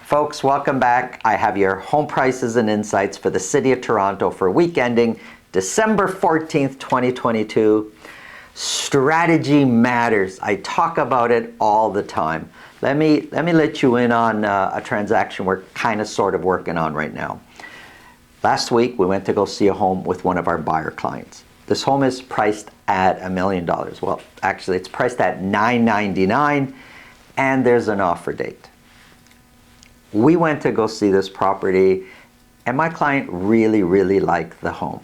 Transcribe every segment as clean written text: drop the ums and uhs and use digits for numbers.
Folks, welcome back. I have your home prices and insights for the City of Toronto for week ending December 14th, 2022. Strategy matters. I talk about it all the time. Let me let you in on a transaction we're kind of sort of working on right now. Last week, we went to go see a home with one of our buyer clients. This home is priced at $1 million. Well, actually, it's priced at $999,000, and there's an offer date. We went to go see this property, and my client really liked the home.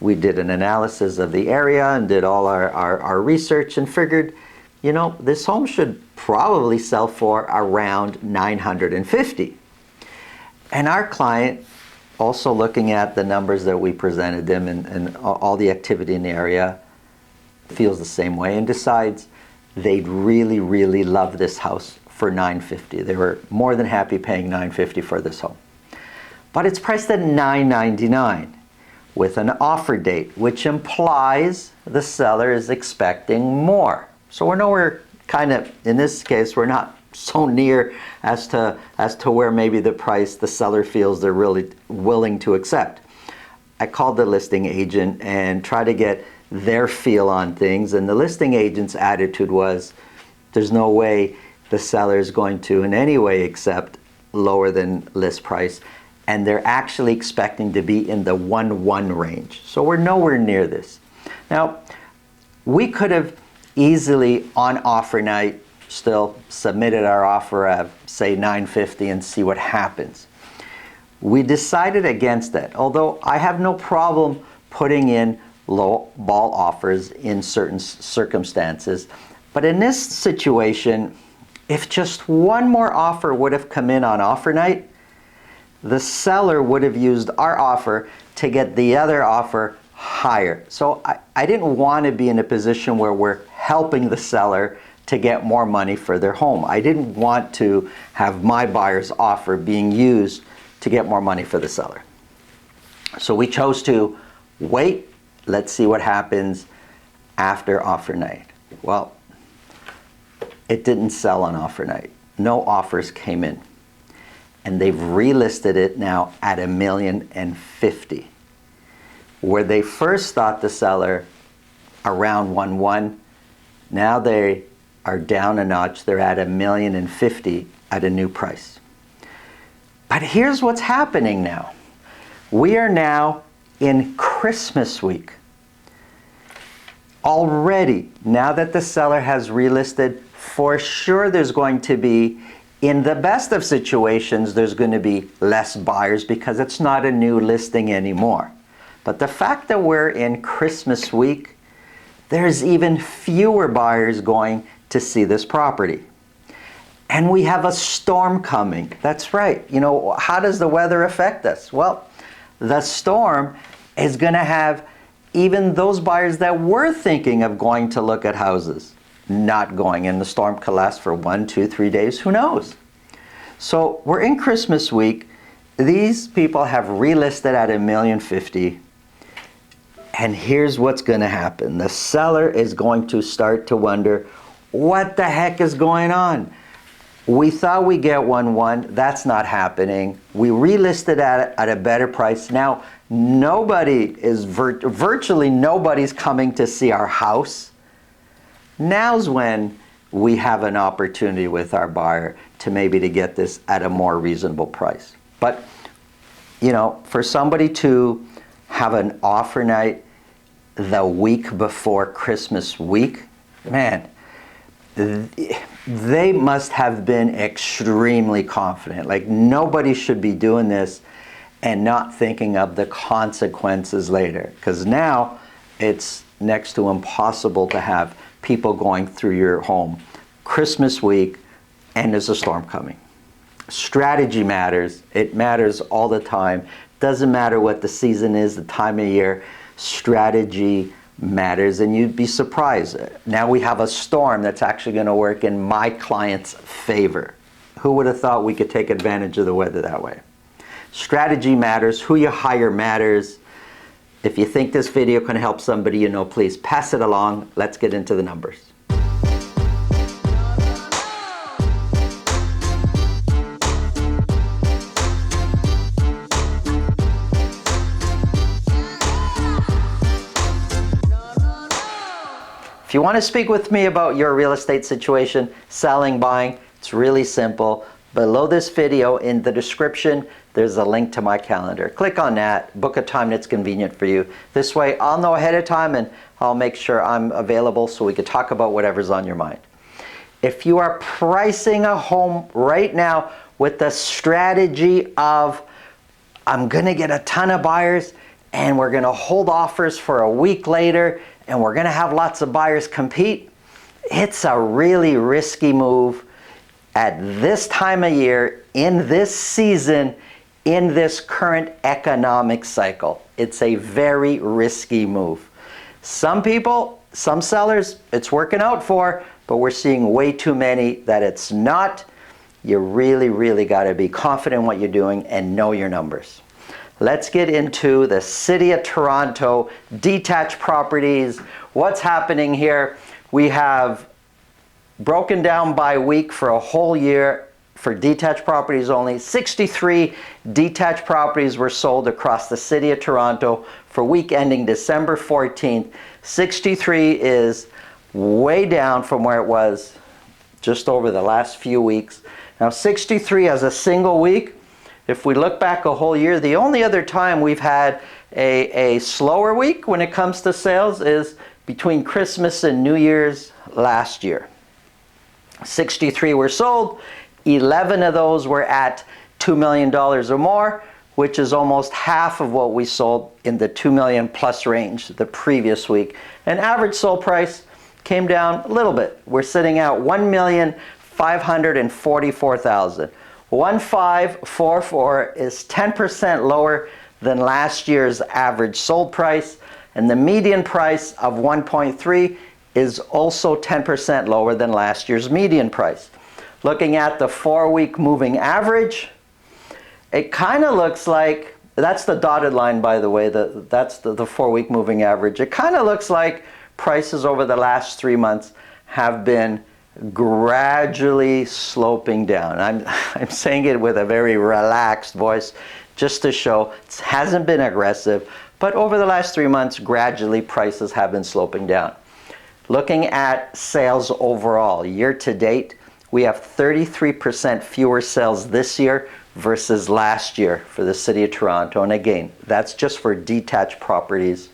We did an analysis of the area and did all our research and figured, you know, this home should probably sell for around $950,000. And our client, also looking at the numbers that we presented them and all the activity in the area, feels the same way and decides they'd really love this house for $950,000. They were more than happy paying $950,000 for this home. But it's priced at $999,000 with an offer date, which implies the seller is expecting more. So we're nowhere kind of, in this case, we're not so near as to where maybe the price the seller feels they're really willing to accept. I called the listing agent and tried to get their feel on things, and the listing agent's attitude was there's no way the seller is going to in any way accept lower than list price, and they're actually expecting to be in the 1-1 range. So we're nowhere near this. Now, we could have easily on offer night still submitted our offer of say $950,000 and see what happens. We decided against that, although I have no problem putting in low ball offers in certain circumstances. But in this situation, if just one more offer would have come in on offer night, the seller would have used our offer to get the other offer higher. So I didn't want to be in a position where we're helping the seller to get more money for their home. I didn't want to have my buyer's offer being used to get more money for the seller. So we chose to wait. Let's see what happens after offer night. Well, it didn't sell on offer night. No offers came in. And they've relisted it now at $1,050,000. Where they first thought the seller around 1-1, now they are down a notch. They're at $1,050,000 at a new price. But here's what's happening now. We are now in Christmas week. Already, now that the seller has relisted, for sure there's going to be, in the best of situations, there's going to be less buyers because it's not a new listing anymore. But the fact that we're in Christmas week, there's even fewer buyers going to see this property. And we have a storm coming. That's right. You know, how does the weather affect us? Well, the storm is going to have even those buyers that were thinking of going to look at houses not going, and the storm could last for 1, 2, 3 days, who knows? So we're in Christmas week. These people have relisted at $1,050,000, and here's what's going to happen. The seller is going to start to wonder, what the heck is going on? We thought we'd get 1-1. That's not happening. We relisted at a better price. Now, virtually nobody's coming to see our house. Now's when we have an opportunity with our buyer to maybe to get this at a more reasonable price. But, you know, for somebody to have an offer night the week before Christmas week, man, they must have been extremely confident. Like, nobody should be doing this and not thinking of the consequences later. Because now it's next to impossible to have people going through your home Christmas week and there's a storm coming. Strategy matters. It matters all the time. Doesn't matter what the season is, the time of year. Strategy matters, and you'd be surprised. Now we have a storm that's actually going to work in my client's favor. Who would have thought we could take advantage of the weather that way? Strategy matters. Who you hire matters. If you think this video can help somebody you know, please pass it along. Let's get into the numbers. If you want to speak with me about your real estate situation, selling, buying, it's really simple. Below this video in the description, there's a link to my calendar. Click on that, book a time that's convenient for you. This way I'll know ahead of time and I'll make sure I'm available so we can talk about whatever's on your mind. If you are pricing a home right now with the strategy of, I'm gonna get a ton of buyers and we're gonna hold offers for a week later and we're gonna have lots of buyers compete, it's a really risky move at this time of year, in this season, in this current economic cycle. It's a very risky move. Some people, some sellers, it's working out for, but we're seeing way too many that it's not. You really got to be confident in what you're doing and know your numbers. Let's get into the City of Toronto detached properties. What's happening here? We have broken down by week for a whole year for detached properties only. 63 detached properties were sold across the City of Toronto for week ending December 14th. 63 is way down from where it was just over the last few weeks. Now 63 as a single week, if we look back a whole year, the only other time we've had a slower week when it comes to sales is between Christmas and New Year's last year. 63 were sold, 11 of those were at $2 million or more, which is almost half of what we sold in the 2 million plus range the previous week. And average sold price came down a little bit. We're sitting at $1,544,000. 1,544 is 10% lower than last year's average sold price, and the median price of 1.3 is also 10% lower than last year's median price. Looking at the 4-week moving average, it kind of looks like, that's the dotted line by the way, that's the 4-week moving average. It kind of looks like prices over the last 3 months have been gradually sloping down. I'm saying it with a very relaxed voice just to show it hasn't been aggressive, but over the last 3 months, gradually prices have been sloping down. Looking at sales overall, year to date, we have 33% fewer sales this year versus last year for the City of Toronto. And again, that's just for detached properties.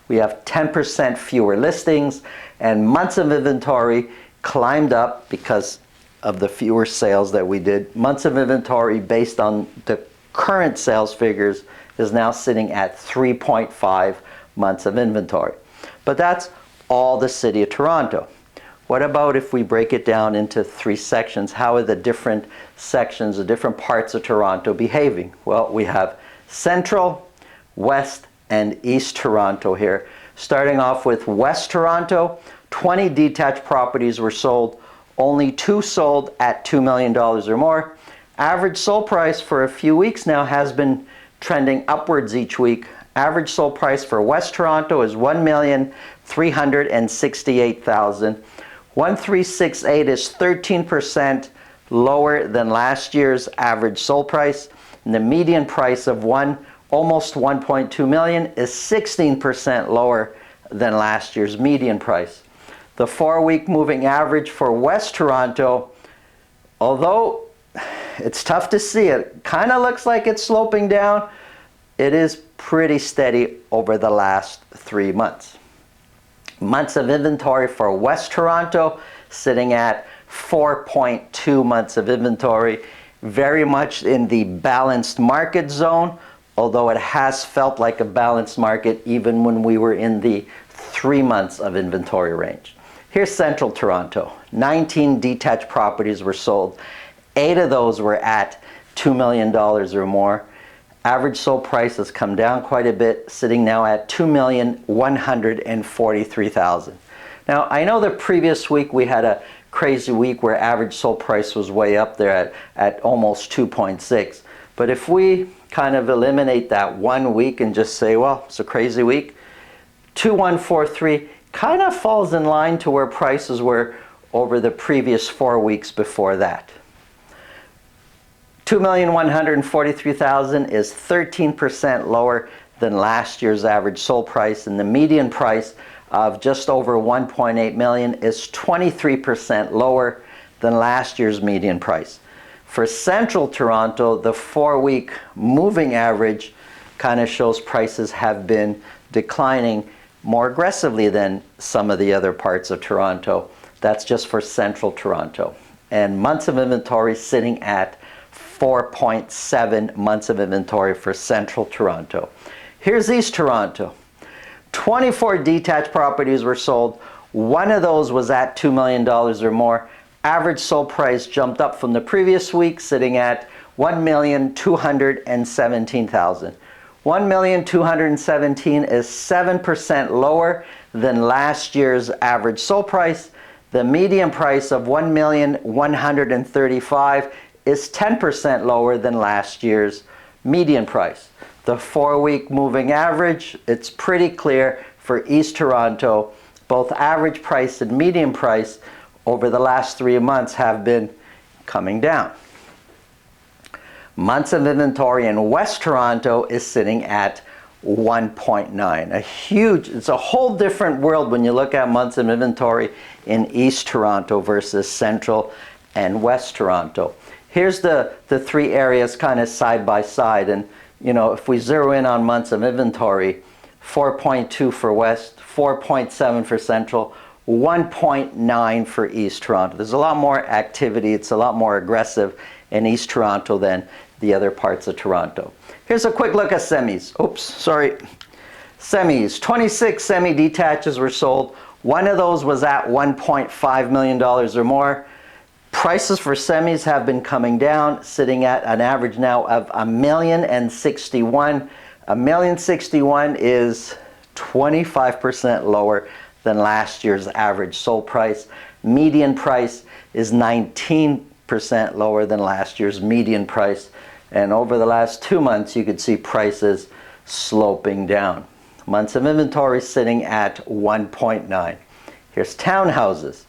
We have 10% fewer listings, and months of inventory climbed up because of the fewer sales that we did. Months of inventory based on the current sales figures is now sitting at 3.5 months of inventory. But that's all the City of Toronto. What about if we break it down into 3 sections? How are the different sections, the different parts of Toronto behaving? Well, we have Central, West, and East Toronto here. Starting off with West Toronto, 20 detached properties were sold. Only 2 sold at $2 million or more. Average sold price for a few weeks now has been trending upwards each week. Average sold price for West Toronto is $1,368,000. 1,368 is 13% lower than last year's average sold price. And the median price of almost 1.2 million is 16% lower than last year's median price. The 4-week moving average for West Toronto, although it's tough to see, it kind of looks like it's sloping down, it is pretty steady over the last 3 months. Months of inventory for West Toronto sitting at 4.2 months of inventory, very much in the balanced market zone, although it has felt like a balanced market even when we were in the 3 months of inventory range. Here's Central Toronto. 19 detached properties were sold. 8 of those were at $2 million or more. Average sold price has come down quite a bit, sitting now at $2,143,000. Now, I know the previous week we had a crazy week where average sold price was way up there at almost 2.6. But if we kind of eliminate that 1 week and just say, well, it's a crazy week, 2143 kind of falls in line to where prices were over the previous 4 weeks before that. $2,143,000 is 13% lower than last year's average sold price, and the median price of just over 1.8 million is 23% lower than last year's median price. For Central Toronto, the 4-week moving average kind of shows prices have been declining more aggressively than some of the other parts of Toronto. That's just for Central Toronto. And months of inventory sitting at 4.7 months of inventory for Central Toronto. Here's East Toronto. 24 detached properties were sold. One of those was at $2 million or more. Average sold price jumped up from the previous week, sitting at $1,217,000. $1,217,000 is 7% lower than last year's average sold price. The median price of $1,135,000 is 10% lower than last year's median price. The 4-week moving average, it's pretty clear for East Toronto, both average price and median price over the last 3 months have been coming down. Months of inventory in West Toronto is sitting at 1.9. It's a whole different world when you look at months of inventory in East Toronto versus Central and West Toronto. Here's the 3 areas kind of side by side, and if we zero in on months of inventory, 4.2 for West, 4.7 for Central, 1.9 for East Toronto. There's a lot more activity. It's a lot more aggressive in East Toronto than the other parts of Toronto. Here's a quick look at semis. Semis. 26 semi-detaches were sold. One of those was at $1.5 million or more. Prices for semis have been coming down, sitting at an average now of $1,061,000. $1,061,000 is 25% lower than last year's average sold price. Median price is 19% lower than last year's median price. And over the last 2 months, you could see prices sloping down. Months of inventory sitting at 1.9. Here's townhouses.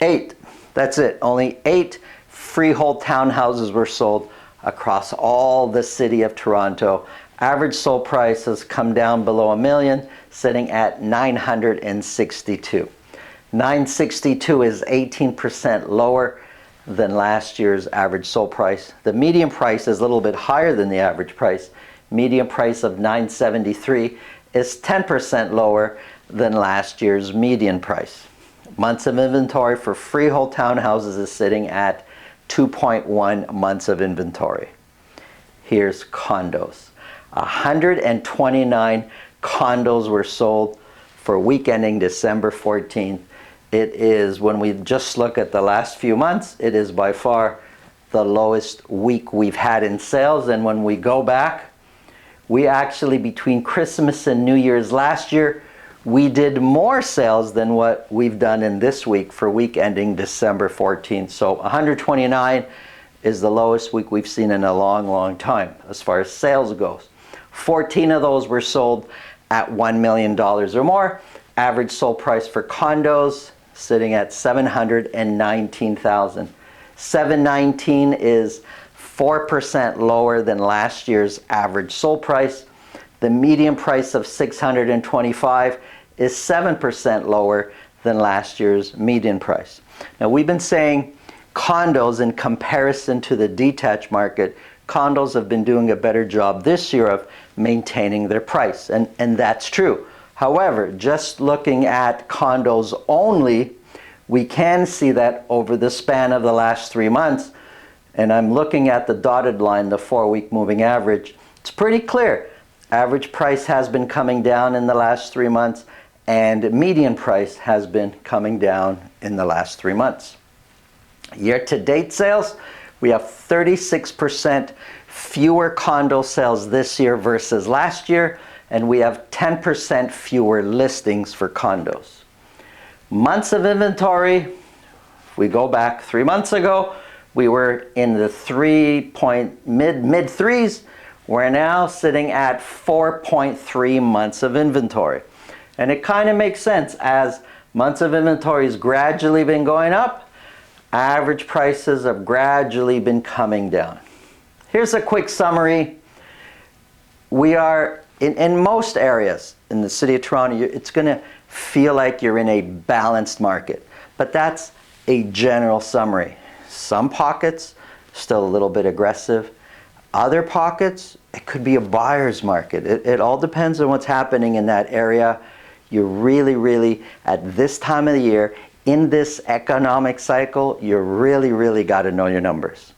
8. That's it. Only 8 freehold townhouses were sold across all the city of Toronto. Average sold price has come down below $1 million, sitting at $962,000. $962,000 is 18% lower than last year's average sold price. The median price is a little bit higher than the average price. Median price of $973,000 is 10% lower than last year's median price. Months of inventory for freehold townhouses is sitting at 2.1 months of inventory. Here's condos. 129 condos were sold for week ending December 14th. It is, when we just look at the last few months, it is by far the lowest week we've had in sales. And when we go back, we actually, between Christmas and New Year's last year, we did more sales than what we've done in this week for week ending December 14th. So 129 is the lowest week we've seen in a long, long time as far as sales goes. 14 of those were sold at $1 million or more. Average sold price for condos sitting at $719,000. $719,000 is 4% lower than last year's average sold price. The median price of $625,000 is 7% lower than last year's median price. Now, we've been saying condos, in comparison to the detached market, condos have been doing a better job this year of maintaining their price, and that's true. However, just looking at condos only, we can see that over the span of the last 3 months, and I'm looking at the dotted line, the 4-week moving average, it's pretty clear. Average price has been coming down in the last 3 months, and median price has been coming down in the last 3 months. Year-to-date sales, we have 36% fewer condo sales this year versus last year, and we have 10% fewer listings for condos. Months of inventory, if we go back 3 months ago, we were in the mid threes. We're now sitting at 4.3 months of inventory. And it kind of makes sense. As months of inventory has gradually been going up, average prices have gradually been coming down. Here's a quick summary. We are, in most areas in the city of Toronto, it's going to feel like you're in a balanced market. But that's a general summary. Some pockets, still a little bit aggressive. Other pockets, it could be a buyer's market. It all depends on what's happening in that area. You really, at this time of the year, in this economic cycle, you really got to know your numbers.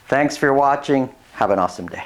Thanks for watching. Have an awesome day.